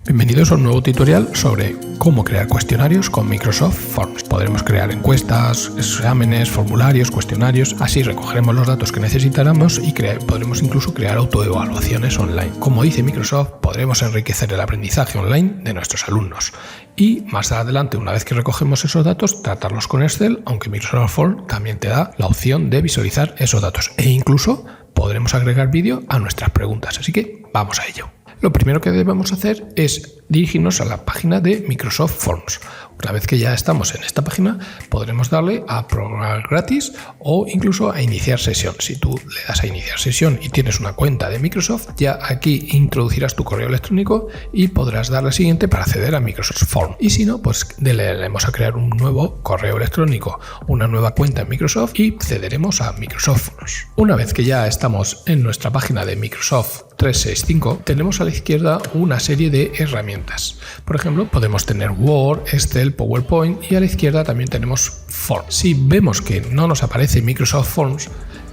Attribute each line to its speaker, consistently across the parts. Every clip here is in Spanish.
Speaker 1: Bienvenidos a un nuevo tutorial sobre cómo crear cuestionarios con Microsoft Forms. Podremos crear encuestas, exámenes, formularios, cuestionarios, así recogeremos los datos que necesitáramos y podremos incluso crear autoevaluaciones online. Como dice Microsoft, podremos enriquecer el aprendizaje online de nuestros alumnos y más adelante, una vez que recogemos esos datos, tratarlos con Excel, aunque Microsoft Forms también te da la opción de visualizar esos datos e incluso podremos agregar vídeo a nuestras preguntas, así que vamos a ello. Lo primero que debemos hacer es dirigirnos a la página de Microsoft Forms. Una vez que ya estamos en esta página, podremos darle a probar gratis o incluso a iniciar sesión. Si tú le das a iniciar sesión y tienes una cuenta de Microsoft, ya aquí introducirás tu correo electrónico y podrás darle al siguiente para acceder a Microsoft Forms. Y si no, pues le daremos a crear un nuevo correo electrónico, una nueva cuenta en Microsoft y accederemos a Microsoft Forms. Una vez que ya estamos en nuestra página de Microsoft 365, tenemos a la izquierda una serie de herramientas. Por ejemplo, podemos tener Word, Excel, PowerPoint y a la izquierda también tenemos Forms. Si vemos que no nos aparece Microsoft Forms,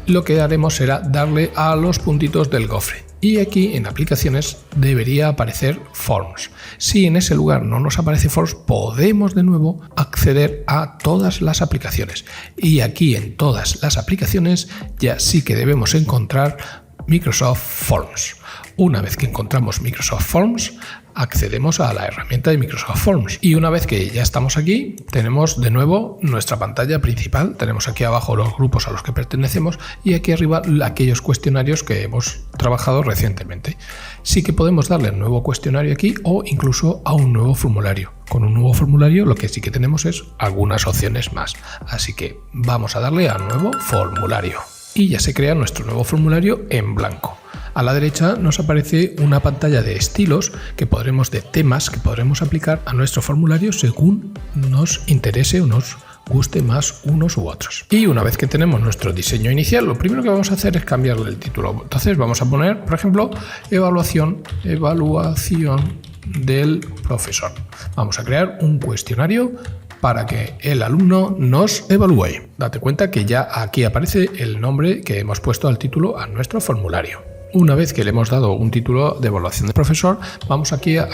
Speaker 1: lo que haremos será darle a los puntitos del gofre. Y aquí en aplicaciones debería aparecer Forms. Si en ese lugar no nos aparece Forms, podemos de nuevo acceder a todas las aplicaciones. Y aquí en todas las aplicaciones ya sí que debemos encontrar Microsoft Forms. Una vez que encontramos Microsoft Forms, accedemos a la herramienta de Microsoft Forms. Y una vez que ya estamos aquí, tenemos de nuevo nuestra pantalla principal. Tenemos aquí abajo los grupos a los que pertenecemos y aquí arriba aquellos cuestionarios que hemos trabajado recientemente. Sí que podemos darle un nuevo cuestionario aquí o incluso a un nuevo formulario. Con un nuevo formulario lo que sí que tenemos es algunas opciones más. Así que vamos a darle a nuevo formulario. Y ya se crea nuestro nuevo formulario en blanco. A la derecha nos aparece una pantalla de estilos de temas que podremos aplicar a nuestro formulario según nos interese o nos guste más unos u otros. Y una vez que tenemos nuestro diseño inicial, lo primero que vamos a hacer es cambiarle el título. Entonces vamos a poner, por ejemplo, evaluación del profesor. Vamos a crear un cuestionario para que el alumno nos evalúe. Date cuenta que ya aquí aparece el nombre que hemos puesto al título a nuestro formulario. Una vez que le hemos dado un título de evaluación del profesor, vamos aquí a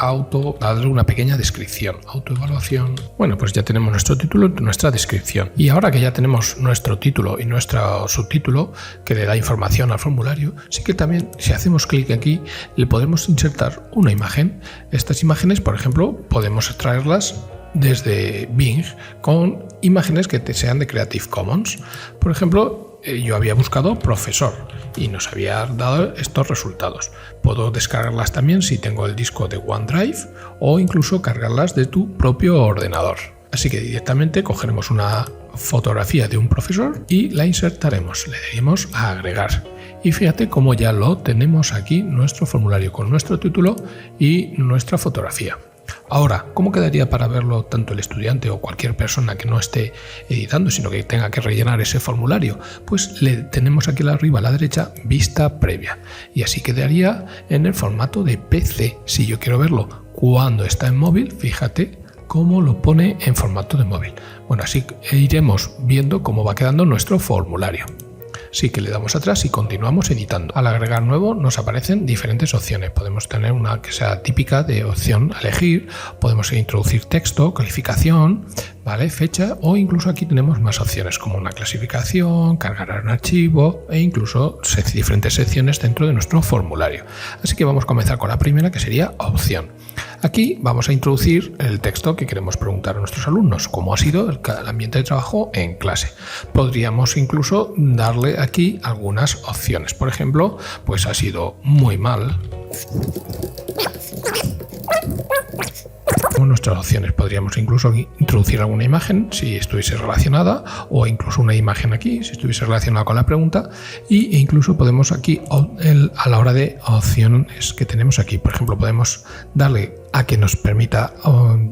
Speaker 1: darle una pequeña descripción. Autoevaluación. Bueno, pues ya tenemos nuestro título y nuestra descripción. Y ahora que ya tenemos nuestro título y nuestro subtítulo que le da información al formulario, sí que también si hacemos clic aquí le podemos insertar una imagen. Estas imágenes, por ejemplo, podemos extraerlas desde Bing con imágenes que sean de Creative Commons. Por ejemplo, yo había buscado profesor y nos había dado estos resultados. Puedo descargarlas también si tengo el disco de OneDrive o incluso cargarlas de tu propio ordenador. Así que directamente cogeremos una fotografía de un profesor y la insertaremos. Le daremos a agregar. Y fíjate cómo ya lo tenemos aquí, nuestro formulario con nuestro título y nuestra fotografía. Ahora, ¿cómo quedaría para verlo tanto el estudiante o cualquier persona que no esté editando, sino que tenga que rellenar ese formulario? Pues le tenemos aquí arriba a la derecha vista previa y así quedaría en el formato de PC. Si yo quiero verlo cuando está en móvil, fíjate cómo lo pone en formato de móvil. Bueno, así iremos viendo cómo va quedando nuestro formulario. Sí que le damos atrás y continuamos editando. Al agregar nuevo nos aparecen diferentes opciones. Podemos tener una que sea típica de opción a elegir, podemos introducir texto, calificación, ¿vale? Fecha o incluso aquí tenemos más opciones como una clasificación, cargar un archivo e incluso diferentes secciones dentro de nuestro formulario. Así que vamos a comenzar con la primera que sería opción. Aquí vamos a introducir el texto que queremos preguntar a nuestros alumnos, cómo ha sido el ambiente de trabajo en clase. Podríamos incluso darle aquí algunas opciones. Por ejemplo, pues ha sido muy mal. Nuestras opciones podríamos incluso introducir alguna imagen si estuviese relacionada o incluso una imagen aquí si estuviese relacionada con la pregunta e incluso podemos aquí a la hora de opciones que tenemos aquí, por ejemplo, podemos darle a que nos permita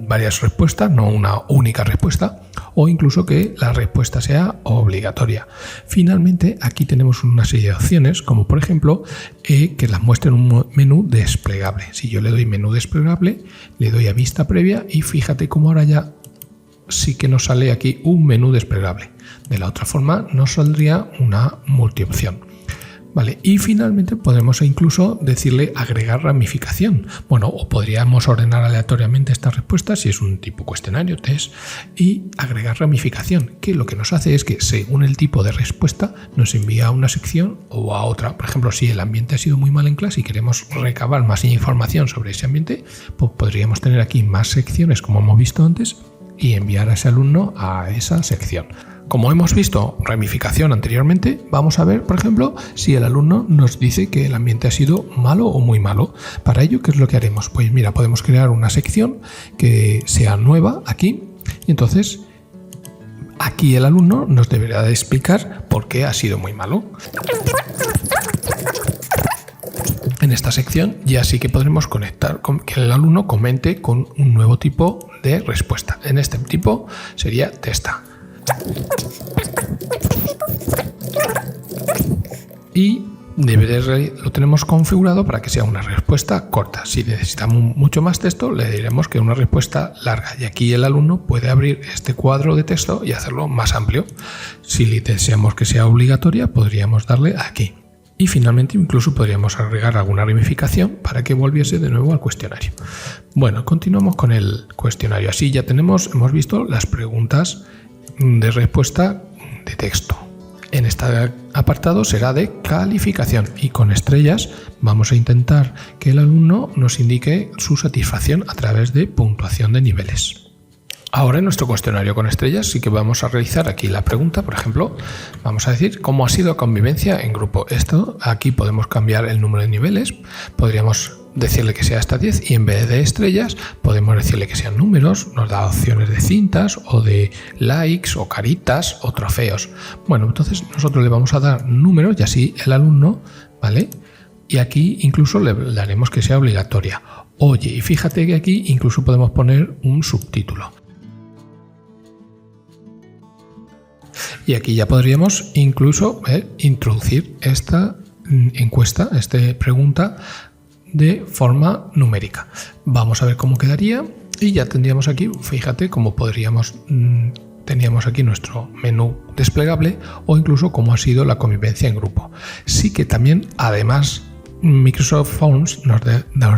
Speaker 1: varias respuestas, no una única respuesta, o incluso que la respuesta sea obligatoria. Finalmente, aquí tenemos una serie de opciones, como por ejemplo que las muestre en un menú desplegable. Si yo le doy menú desplegable, le doy a vista previa y fíjate cómo ahora ya sí que nos sale aquí un menú desplegable. De la otra forma nos saldría una multiopción. Vale, y finalmente podremos incluso decirle agregar ramificación. Bueno, o podríamos ordenar aleatoriamente estas respuestas si es un tipo cuestionario, test, y agregar ramificación, que lo que nos hace es que según el tipo de respuesta nos envía a una sección o a otra. Por ejemplo, si el ambiente ha sido muy mal en clase y queremos recabar más información sobre ese ambiente, pues podríamos tener aquí más secciones como hemos visto antes y enviar a ese alumno a esa sección. Como hemos visto ramificación anteriormente, vamos a ver, por ejemplo, si el alumno nos dice que el ambiente ha sido malo o muy malo. Para ello, ¿qué es lo que haremos? Pues mira, podemos crear una sección que sea nueva aquí y entonces aquí el alumno nos deberá de explicar por qué ha sido muy malo. En esta sección ya sí que podremos conectar con que el alumno comente con un nuevo tipo de respuesta. En este tipo sería testa. Y lo tenemos configurado para que sea una respuesta corta. Si necesitamos mucho más texto, le diremos que una respuesta larga. Y aquí el alumno puede abrir este cuadro de texto y hacerlo más amplio. Si deseamos que sea obligatoria, podríamos darle aquí. Y finalmente incluso podríamos agregar alguna ramificación para que volviese de nuevo al cuestionario. Bueno, continuamos con el cuestionario. Así ya hemos visto las preguntas de respuesta de texto. En este apartado será de calificación y con estrellas vamos a intentar que el alumno nos indique su satisfacción a través de puntuación de niveles. Ahora en nuestro cuestionario con estrellas sí que vamos a realizar aquí la pregunta, por ejemplo, vamos a decir cómo ha sido la convivencia en grupo. Esto aquí podemos cambiar el número de niveles, podríamos decirle que sea hasta 10 y en vez de estrellas podemos decirle que sean números, nos da opciones de cintas o de likes o caritas o trofeos. Bueno, entonces nosotros le vamos a dar números y así el alumno, ¿vale? Y aquí incluso le daremos que sea obligatoria. Oye, y fíjate que aquí incluso podemos poner un subtítulo. Y aquí ya podríamos incluso introducir esta encuesta, esta pregunta de forma numérica. Vamos a ver cómo quedaría y ya tendríamos aquí, fíjate cómo teníamos aquí nuestro menú desplegable o incluso cómo ha sido la convivencia en grupo. Sí que también, además, Microsoft Forms nos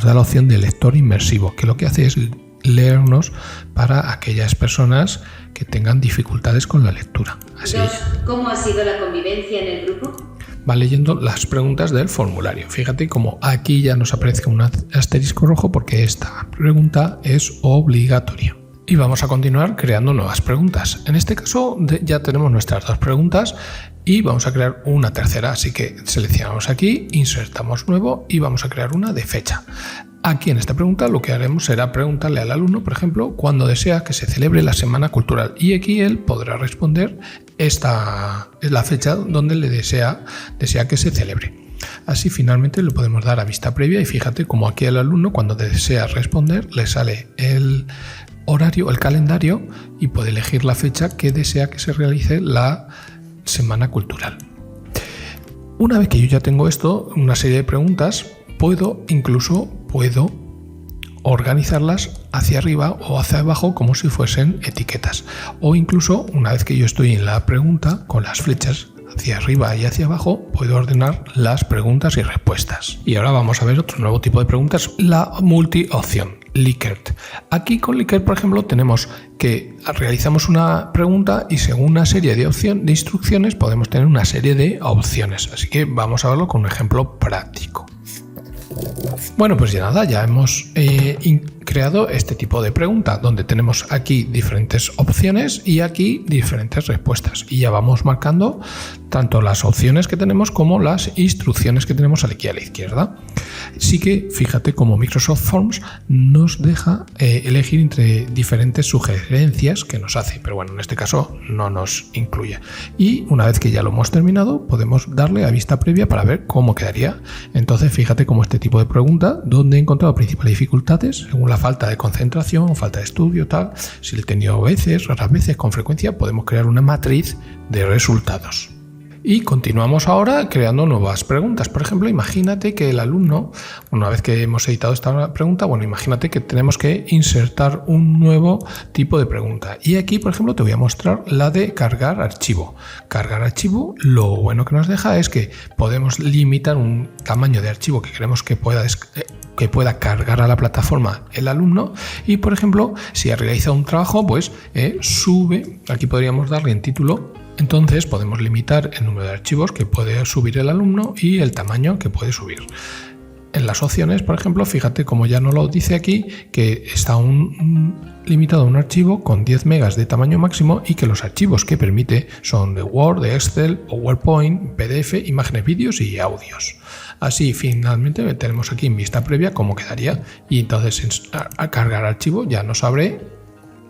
Speaker 1: da la opción de lector inmersivo, que lo que hace es leernos para aquellas personas que tengan dificultades con la lectura. Así.
Speaker 2: ¿Cómo ha sido la convivencia en el grupo?
Speaker 1: Va leyendo las preguntas del formulario. Fíjate como aquí ya nos aparece un asterisco rojo porque esta pregunta es obligatoria. Y vamos a continuar creando nuevas preguntas. En este caso ya tenemos nuestras dos preguntas y vamos a crear una tercera. Así que seleccionamos aquí, insertamos nuevo y vamos a crear una de fecha. Aquí en esta pregunta lo que haremos será preguntarle al alumno, por ejemplo, cuándo desea que se celebre la Semana Cultural. Y aquí él podrá responder esta es la fecha donde le desea que se celebre. Así finalmente lo podemos dar a vista previa y fíjate como aquí el alumno cuando desea responder le sale el horario, el calendario y puede elegir la fecha que desea que se realice la Semana Cultural. Una vez que yo ya tengo esto, una serie de preguntas, puedo organizarlas hacia arriba o hacia abajo como si fuesen etiquetas. O incluso una vez que yo estoy en la pregunta con las flechas hacia arriba y hacia abajo, puedo ordenar las preguntas y respuestas. Y ahora vamos a ver otro nuevo tipo de preguntas, la multi-opción, Likert. Aquí con Likert, por ejemplo, tenemos que realizamos una pregunta y según una serie de instrucciones podemos tener una serie de opciones. Así que vamos a verlo con un ejemplo práctico. Bueno, pues ya nada, ya hemos creado este tipo de pregunta donde tenemos aquí diferentes opciones y aquí diferentes respuestas y ya vamos marcando tanto las opciones que tenemos como las instrucciones que tenemos aquí a la izquierda. Sí que fíjate cómo Microsoft Forms nos deja elegir entre diferentes sugerencias que nos hace, pero bueno, en este caso no nos incluye. Y una vez que ya lo hemos terminado, podemos darle a vista previa para ver cómo quedaría. Entonces fíjate cómo este tipo de pregunta, donde he encontrado principales dificultades, según la falta de concentración, falta de estudio, tal, si lo he tenido veces, raras veces, con frecuencia, podemos crear una matriz de resultados. Y continuamos ahora creando nuevas preguntas. Por ejemplo, imagínate que el alumno, una vez que hemos editado esta pregunta, imagínate que tenemos que insertar un nuevo tipo de pregunta. Y aquí, por ejemplo, te voy a mostrar la de cargar archivo. Cargar archivo, lo bueno que nos deja es que podemos limitar un tamaño de archivo que queremos que pueda cargar a la plataforma el alumno. Y, por ejemplo, si ha realizado un trabajo, pues sube. Aquí podríamos darle en título. Entonces podemos limitar el número de archivos que puede subir el alumno y el tamaño que puede subir. En las opciones, por ejemplo, fíjate como ya nos lo dice aquí, que está limitado a un archivo con 10 megas de tamaño máximo y que los archivos que permite son de Word, de Excel, PowerPoint, PDF, imágenes, vídeos y audios. Así, finalmente, tenemos aquí en vista previa cómo quedaría y entonces al cargar archivo ya nos abre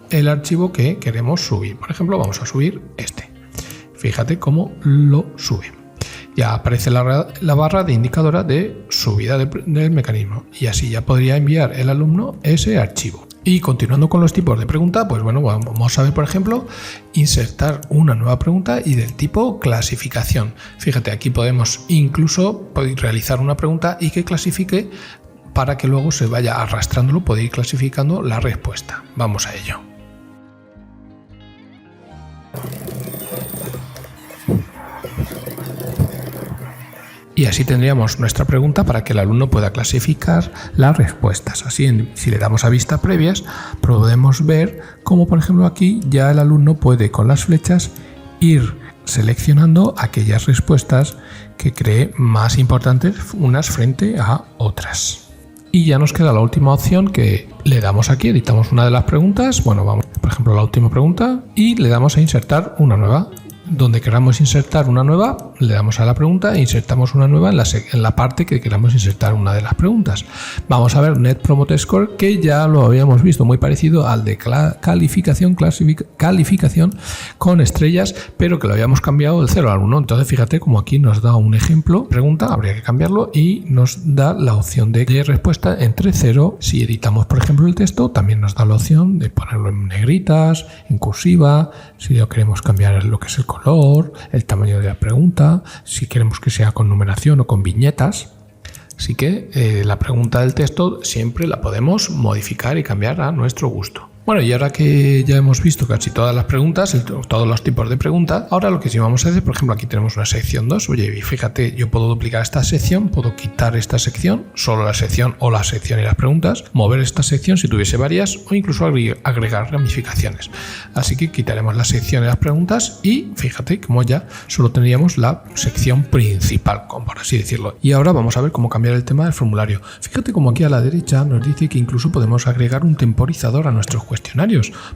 Speaker 1: el archivo que queremos subir. Por ejemplo, vamos a subir este. Fíjate cómo lo sube. Ya aparece la barra de indicadora de subida del mecanismo y así ya podría enviar el alumno ese archivo. Y continuando con los tipos de pregunta, pues vamos a ver, por ejemplo, insertar una nueva pregunta y del tipo clasificación. Fíjate, aquí podemos incluso realizar una pregunta y que clasifique para que luego se vaya arrastrándolo, puede ir clasificando la respuesta. Vamos a ello. Y así tendríamos nuestra pregunta para que el alumno pueda clasificar las respuestas. Así, si le damos a vista previas, podemos ver cómo, por ejemplo, aquí ya el alumno puede con las flechas ir seleccionando aquellas respuestas que cree más importantes unas frente a otras. Y ya nos queda la última opción que le damos aquí, editamos una de las preguntas, vamos, por ejemplo, a la última pregunta y le damos a insertar una nueva. Donde queramos insertar una nueva, le damos a la pregunta e insertamos una nueva en la parte que queramos insertar una de las preguntas. Vamos a ver Net Promoter Score, que ya lo habíamos visto, muy parecido al de calificación con estrellas, pero que lo habíamos cambiado del 0 al 1. Entonces fíjate como aquí nos da un ejemplo, pregunta, habría que cambiarlo y nos da la opción de respuesta entre 0. Si editamos, por ejemplo, el texto, también nos da la opción de ponerlo en negritas, en cursiva, si lo queremos cambiar lo que es el color, el tamaño de la pregunta, si queremos que sea con numeración o con viñetas. Así que la pregunta del texto siempre la podemos modificar y cambiar a nuestro gusto. Bueno, y ahora que ya hemos visto casi todas las preguntas, todos los tipos de preguntas, ahora lo que sí vamos a hacer, por ejemplo, aquí tenemos una sección 2. Oye, fíjate, yo puedo duplicar esta sección, puedo quitar esta sección, solo la sección o la sección y las preguntas, mover esta sección si tuviese varias o incluso agregar ramificaciones. Así que quitaremos la sección y las preguntas y fíjate como ya solo tendríamos la sección principal, por así decirlo. Y ahora vamos a ver cómo cambiar el tema del formulario. Fíjate como aquí a la derecha nos dice que incluso podemos agregar un temporizador a nuestros cuestionarios.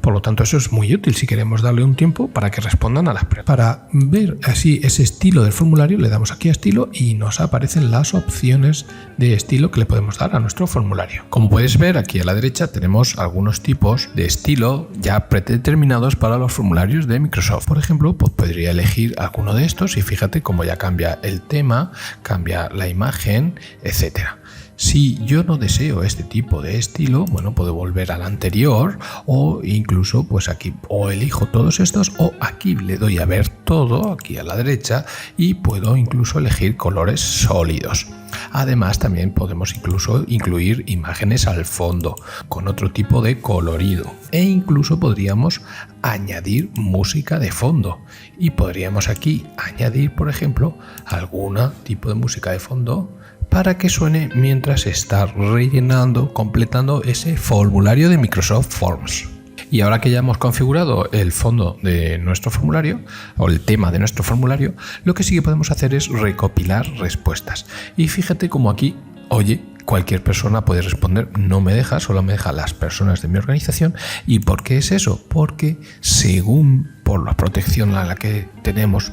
Speaker 1: Por lo tanto, eso es muy útil si queremos darle un tiempo para que respondan a las preguntas. Para ver así ese estilo del formulario, le damos aquí a estilo y nos aparecen las opciones de estilo que le podemos dar a nuestro formulario. Como puedes ver, aquí a la derecha tenemos algunos tipos de estilo ya predeterminados para los formularios de Microsoft. Por ejemplo, pues podría elegir alguno de estos y fíjate cómo ya cambia el tema, cambia la imagen, etcétera. Si yo no deseo este tipo de estilo, puedo volver al anterior o incluso pues aquí o elijo todos estos o aquí le doy a ver todo, aquí a la derecha, y puedo incluso elegir colores sólidos. Además, también podemos incluso incluir imágenes al fondo con otro tipo de colorido e incluso podríamos añadir música de fondo y podríamos aquí añadir, por ejemplo, algún tipo de música de fondo para que suene mientras está rellenando, completando ese formulario de Microsoft Forms. Y ahora que ya hemos configurado el fondo de nuestro formulario o el tema de nuestro formulario, lo que sí que podemos hacer es recopilar respuestas. Y fíjate como aquí, oye, cualquier persona puede responder, no me deja, solo me deja las personas de mi organización. ¿Y por qué es eso? Porque según por la protección a la que tenemos,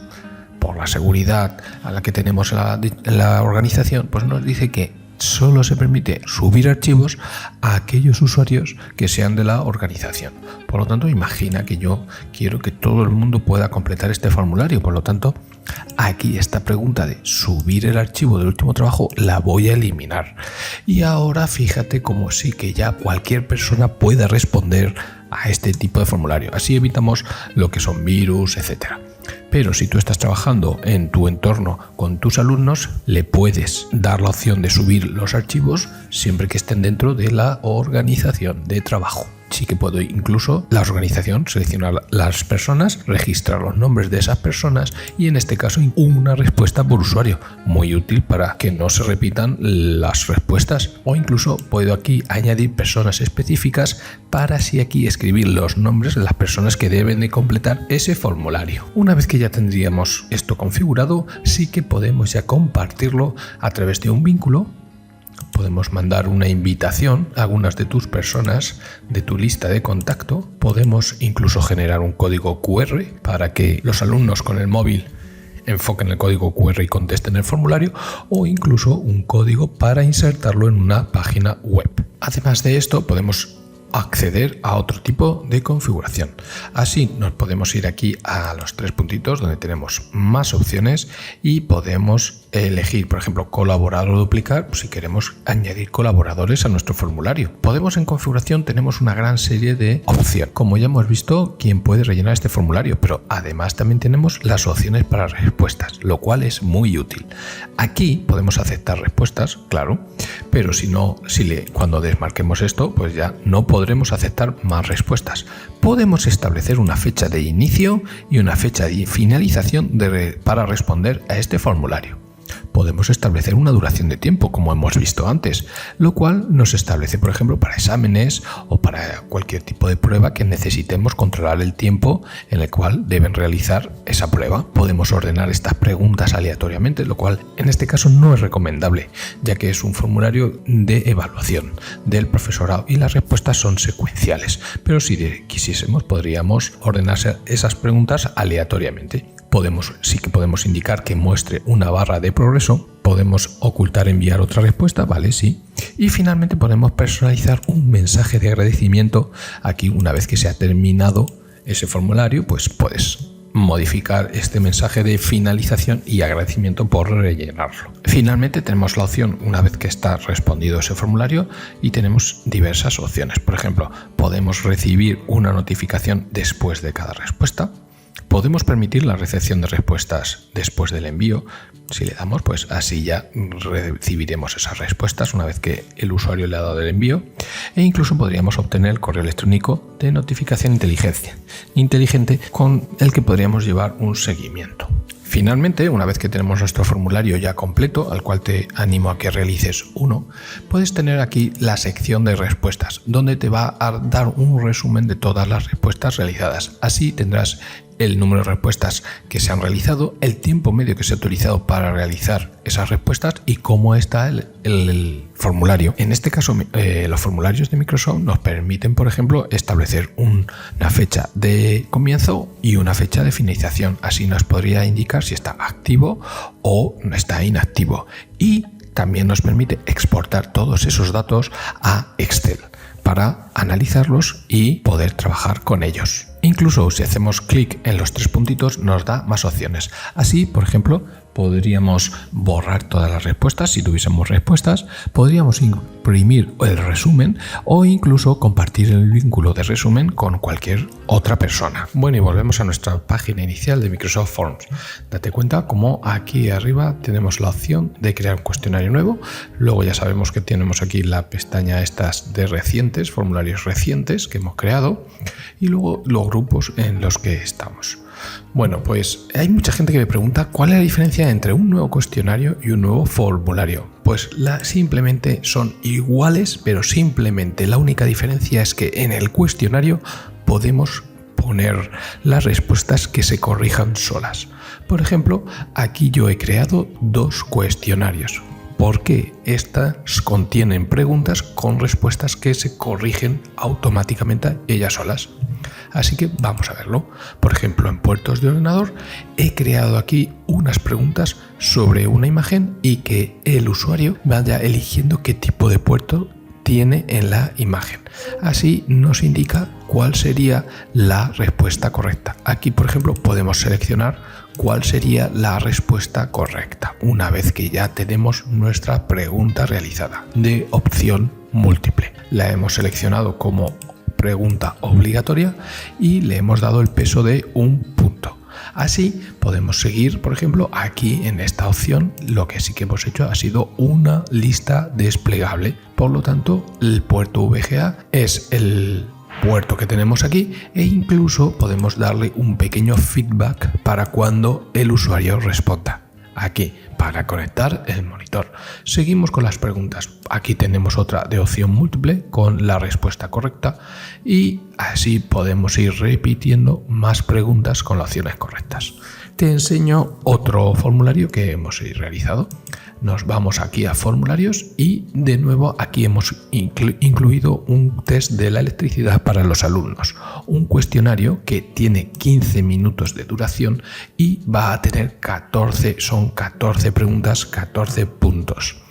Speaker 1: por la seguridad a la que tenemos en la organización, pues nos dice que solo se permite subir archivos a aquellos usuarios que sean de la organización. Por lo tanto, imagina que yo quiero que todo el mundo pueda completar este formulario. Por lo tanto, aquí esta pregunta de subir el archivo del último trabajo la voy a eliminar. Y ahora fíjate como sí que ya cualquier persona puede responder a este tipo de formulario. Así evitamos lo que son virus, etcétera. Pero si tú estás trabajando en tu entorno con tus alumnos, le puedes dar la opción de subir los archivos siempre que estén dentro de la organización de trabajo. Sí que puedo incluso la organización seleccionar las personas, registrar los nombres de esas personas y en este caso una respuesta por usuario, muy útil para que no se repitan las respuestas, o incluso puedo aquí añadir personas específicas para así aquí escribir los nombres de las personas que deben de completar ese formulario. Una vez que ya tendríamos esto configurado, sí que podemos ya compartirlo a través de un vínculo. Podemos mandar una invitación a algunas de tus personas de tu lista de contacto. Podemos incluso generar un código QR para que los alumnos con el móvil enfoquen el código QR y contesten el formulario, o incluso un código para insertarlo en una página web. Además de esto, podemos acceder a otro tipo de configuración. Así nos podemos ir aquí a los 3 puntitos donde tenemos más opciones y podemos elegir, por ejemplo, colaborar o duplicar si queremos añadir colaboradores a nuestro formulario. En configuración tenemos una gran serie de opciones. Como ya hemos visto, quién puede rellenar este formulario, pero además también tenemos las opciones para respuestas, lo cual es muy útil. Aquí podemos aceptar respuestas, claro, pero cuando desmarquemos esto, pues ya no podremos aceptar más respuestas. Podemos establecer una fecha de inicio y una fecha de finalización para responder a este formulario. Podemos establecer una duración de tiempo, como hemos visto antes, lo cual nos establece, por ejemplo, para exámenes o para cualquier tipo de prueba que necesitemos controlar el tiempo en el cual deben realizar esa prueba. Podemos ordenar estas preguntas aleatoriamente, lo cual en este caso no es recomendable, ya que es un formulario de evaluación del profesorado y las respuestas son secuenciales, pero si quisiésemos podríamos ordenar esas preguntas aleatoriamente. Sí que podemos indicar que muestre una barra de progreso, podemos ocultar enviar otra respuesta, vale, sí. Y finalmente podemos personalizar un mensaje de agradecimiento. Aquí, una vez que se ha terminado ese formulario, pues puedes modificar este mensaje de finalización y agradecimiento por rellenarlo. Finalmente tenemos la opción, una vez que está respondido ese formulario, y tenemos diversas opciones. Por ejemplo, podemos recibir una notificación después de cada respuesta. Podemos permitir la recepción de respuestas después del envío. Si le damos, pues así ya recibiremos esas respuestas una vez que el usuario le ha dado el envío. E incluso podríamos obtener el correo electrónico de notificación inteligente con el que podríamos llevar un seguimiento. Finalmente, una vez que tenemos nuestro formulario ya completo, al cual te animo a que realices uno, puedes tener aquí la sección de respuestas, donde te va a dar un resumen de todas las respuestas realizadas. Así tendrás el número de respuestas que se han realizado, el tiempo medio que se ha utilizado para realizar esas respuestas y cómo está el formulario. En este caso, los formularios de Microsoft nos permiten, por ejemplo, establecer una fecha de comienzo y una fecha de finalización. Así nos podría indicar si está activo o está inactivo. Y también nos permite exportar todos esos datos a Excel para analizarlos y poder trabajar con ellos. Incluso si hacemos clic en los 3 puntitos nos da más opciones. Así, por ejemplo, podríamos borrar todas las respuestas si tuviésemos respuestas, podríamos imprimir el resumen o incluso compartir el vínculo de resumen con cualquier otra persona. Bueno, y volvemos a nuestra página inicial de Microsoft Forms. Date cuenta como aquí arriba tenemos la opción de crear un cuestionario nuevo. Luego ya sabemos que tenemos aquí la pestaña estas de recientes, formularios recientes que hemos creado, y luego los grupos en los que estamos. Bueno, pues hay mucha gente que me pregunta cuál es la diferencia entre un nuevo cuestionario y un nuevo formulario. Pues simplemente son iguales, pero simplemente la única diferencia es que en el cuestionario podemos poner las respuestas que se corrijan solas. Por ejemplo, aquí yo he creado 2 cuestionarios, porque estas contienen preguntas con respuestas que se corrigen automáticamente ellas solas. Así que vamos a verlo. Por ejemplo, en puertos de ordenador he creado aquí unas preguntas sobre una imagen y que el usuario vaya eligiendo qué tipo de puerto tiene en la imagen. Así nos indica cuál sería la respuesta correcta. Aquí, por ejemplo, podemos seleccionar cuál sería la respuesta correcta una vez que ya tenemos nuestra pregunta realizada de opción múltiple. La hemos seleccionado como pregunta obligatoria y le hemos dado el peso de 1 punto. Así podemos seguir, por ejemplo, aquí en esta opción lo que sí que hemos hecho ha sido una lista desplegable. Por lo tanto, el puerto VGA es el puerto que tenemos aquí e incluso podemos darle un pequeño feedback para cuando el usuario responda. Aquí, para conectar el monitor. Seguimos con las preguntas. Aquí tenemos otra de opción múltiple con la respuesta correcta y así podemos ir repitiendo más preguntas con las opciones correctas. Te enseño otro formulario que hemos realizado. Nos vamos aquí a formularios y de nuevo aquí hemos incluido un test de la electricidad para los alumnos. Un cuestionario que tiene 15 minutos de duración y va a tener 14 preguntas, 14 puntos.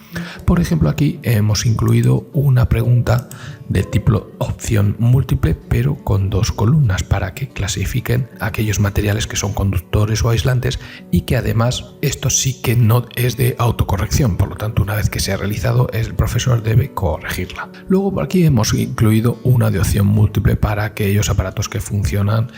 Speaker 1: Por ejemplo, aquí hemos incluido una pregunta de tipo opción múltiple, pero con 2 columnas para que clasifiquen aquellos materiales que son conductores o aislantes y que además esto sí que no es de autocorrección, por lo tanto una vez que se ha realizado el profesor debe corregirla. Luego por aquí hemos incluido una de opción múltiple para aquellos aparatos que funcionan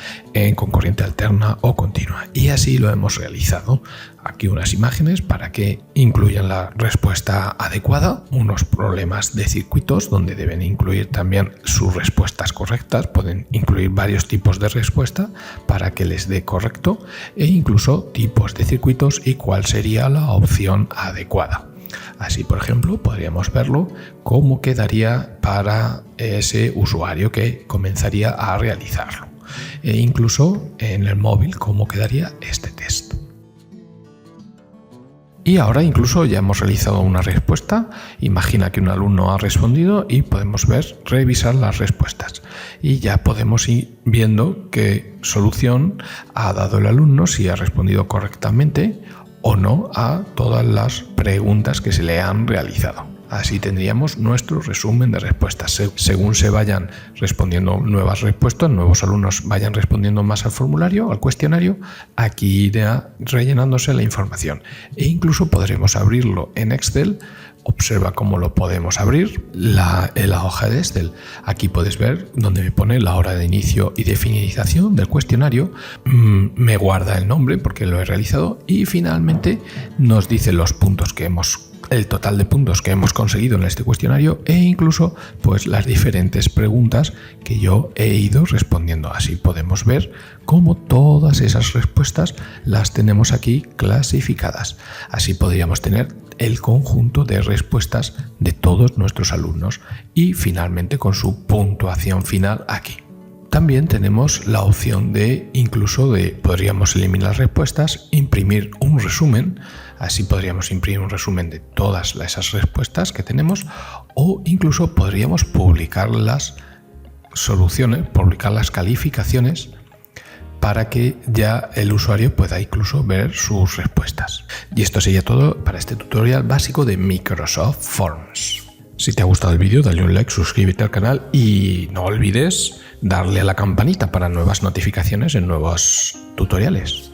Speaker 1: con corriente alterna o continua y así lo hemos realizado. Aquí unas imágenes para que incluyan la respuesta adecuada, unos problemas de circuitos donde deben incluir también sus respuestas correctas, pueden incluir varios tipos de respuesta para que les dé correcto e incluso tipos de circuitos y cuál sería la opción adecuada. Así, por ejemplo, podríamos verlo cómo quedaría para ese usuario que comenzaría a realizarlo e incluso en el móvil cómo quedaría este test. Y ahora incluso ya hemos realizado una respuesta. Imagina que un alumno ha respondido y podemos revisar las respuestas. Y ya podemos ir viendo qué solución ha dado el alumno, si ha respondido correctamente o no a todas las preguntas que se le han realizado. Así tendríamos nuestro resumen de respuestas. Según se vayan respondiendo nuevas respuestas, nuevos alumnos vayan respondiendo más al formulario, al cuestionario, aquí irá rellenándose la información. E incluso podremos abrirlo en Excel. Observa cómo lo podemos abrir, la hoja de Excel. Aquí puedes ver donde me pone la hora de inicio y de finalización del cuestionario. Me guarda el nombre porque lo he realizado y finalmente nos dice los puntos que el total de puntos que hemos conseguido en este cuestionario e incluso pues las diferentes preguntas que yo he ido respondiendo. Así podemos ver cómo todas esas respuestas las tenemos aquí clasificadas. Así podríamos tener el conjunto de respuestas de todos nuestros alumnos y finalmente con su puntuación final aquí. También tenemos la opción podríamos eliminar respuestas, imprimir un resumen, así podríamos imprimir un resumen de todas esas respuestas que tenemos o incluso podríamos publicar las soluciones, publicar las calificaciones para que ya el usuario pueda incluso ver sus respuestas. Y esto sería todo para este tutorial básico de Microsoft Forms. Si te ha gustado el vídeo, dale un like, suscríbete al canal y no olvides darle a la campanita para nuevas notificaciones en nuevos tutoriales.